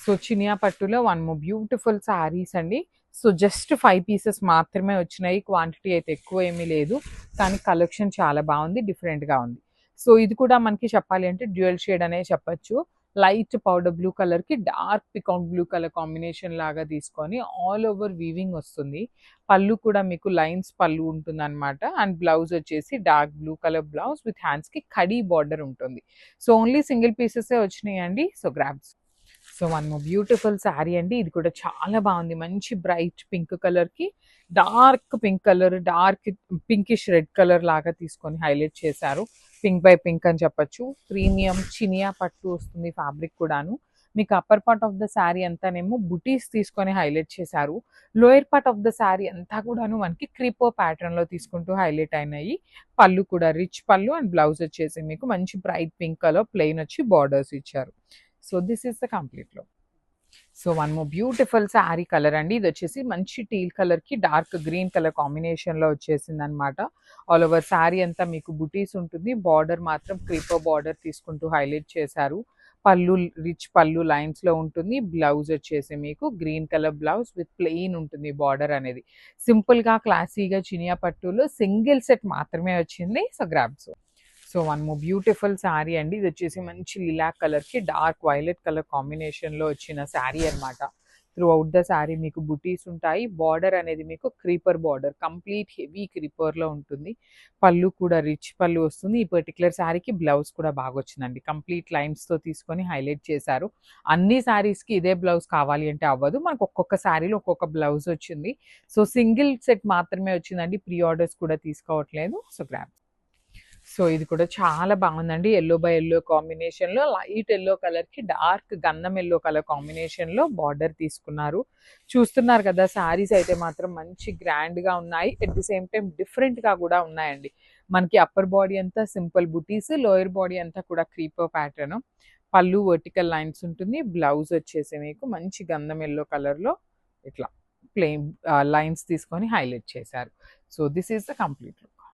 So Chiniya పట్టులో one more beautiful saris అండి. So just 5 pieces మాత్రమే వచ్చినాయి. క్వాంటిటీ అయితే ఎక్కువ ఏమీ లేదు. కానీ కలెక్షన్ చాలా బాగుంది, డిఫరెంట్‌గా ఉంది. సో ఇది కూడా మనకి చెప్పాలి అంటే డ్యూయల్ షేడ్ అనే చెప్పొచ్చు. లైట్ పౌడర్ బ్లూ కలర్‌కి dark peacock blue colour combination లాగా తీసుకొని ఆల్ ఓవర్ వీవింగ్ వస్తుంది. పళ్ళు కూడా మీకు లైన్స్ పళ్ళు ఉంటుందన్నమాట. అండ్ బ్లౌజ్ వచ్చేసి dark blue colour blouse with హ్యాండ్స్‌కి కడీ బార్డర్ ఉంటుంది. సో ఓన్లీ సింగిల్ పీసెసే వచ్చినాయండి. So grabs. So one more beautiful sari అండి. ఇది కూడా చాలా బాగుంది. మంచి బ్రైట్ పింక్ కలర్‌కి dark pink colour, dark pinkish red colour లాగా తీసుకొని హైలైట్ చేశారు. పింక్ బై పింక్ అని చెప్పొచ్చు. ప్రీమియం చినియా పట్టు వస్తుంది ఫ్యాబ్రిక్ కూడాను. మీకు upper part of the sari అంతానేమో బుటీస్ తీసుకొని హైలైట్ చేశారు. Lower part of the sari అంతా కూడాను మనకి క్రీపో ప్యాటర్న్‌లో తీసుకుంటూ హైలైట్ అయినాయి. పళ్ళు కూడా రిచ్ పళ్ళు అండ్ బ్లౌజ్ వచ్చేసి మీకు మంచి బ్రైట్ పింక్ కలర్ ప్లెయిన్ వచ్చి బార్డర్స్ ఇచ్చారు. So this is the complete look. So one more beautiful sari colour అండి. ఇది వచ్చేసి మంచి టీల్ కలర్‌కి డార్క్ గ్రీన్ కలర్ కాంబినేషన్‌లో వచ్చేసిందనమాట. ఆల్ ఓవర్ శారీ అంతా మీకు బుటీస్ ఉంటుంది. బార్డర్ మాత్రం క్రీపర్ బార్డర్ తీసుకుంటూ హైలైట్ చేశారు. పళ్ళు రిచ్ పళ్ళు లైన్స్‌లో ఉంటుంది. బ్లౌజ్ వచ్చేసి మీకు green colour blouse with plain ఉంటుంది బార్డర్ అనేది. సింపుల్‌గా క్లాసీగా చినియా పట్టులో సింగిల్ సెట్ మాత్రమే వచ్చింది. So grabs. So one more beautiful sari అండి. ఇది వచ్చేసి మంచి లిలాక్ కలర్‌కి డార్క్ వైలెట్ కలర్ కాంబినేషన్‌లో వచ్చిన శారీ అనమాట. త్రూ అవుట్ ద శారీ మీకు బుటీస్ ఉంటాయి. బార్డర్ అనేది మీకు క్రీపర్ బార్డర్ కంప్లీట్ హెవీ క్రీపర్‌లో ఉంటుంది. పళ్ళు కూడా రిచ్ పళ్ళు వస్తుంది. ఈ పర్టిక్యులర్ శారీకి బ్లౌజ్ కూడా బాగొచ్చిందండి. కంప్లీట్ లైన్స్‌తో తీసుకొని హైలైట్ చేశారు. అన్ని శారీస్‌కి ఇదే బ్లౌజ్ కావాలి అంటే అవ్వదు. మనకు ఒక్కొక్క శారీలో ఒక్కొక్క బ్లౌజ్ వచ్చింది. సో సింగిల్ సెట్ మాత్రమే వచ్చిందండి. ప్రీ ఆర్డర్స్ కూడా తీసుకోవట్లేదు. So grab. సో ఇది కూడా చాలా బాగుందండి. యెల్లో బై యెల్లో కాంబినేషన్‌లో లైట్ యెల్లో కలర్‌కి డార్క్ గంధం యెల్లో కలర్ కాంబినేషన్‌లో బార్డర్ తీసుకున్నారు. చూస్తున్నారు కదా! శారీస్ అయితే మాత్రం మంచి గ్రాండ్‌గా ఉన్నాయి. ఎట్ ది సేమ్ టైమ్ డిఫరెంట్‌గా కూడా ఉన్నాయండి. మనకి అప్పర్ బాడీ అంతా సింపుల్ బుటీస్, లోయర్ బాడీ అంతా కూడా క్రీపర్ ప్యాటర్న్. పళ్ళు వర్టికల్ లైన్స్ ఉంటుంది. బ్లౌజ్ వచ్చేసి మీకు మంచి గంధం యెల్లో కలర్‌లో ఇట్లా ప్లెయిన్ లైన్స్ తీసుకొని హైలైట్ చేశారు. So this is the complete look.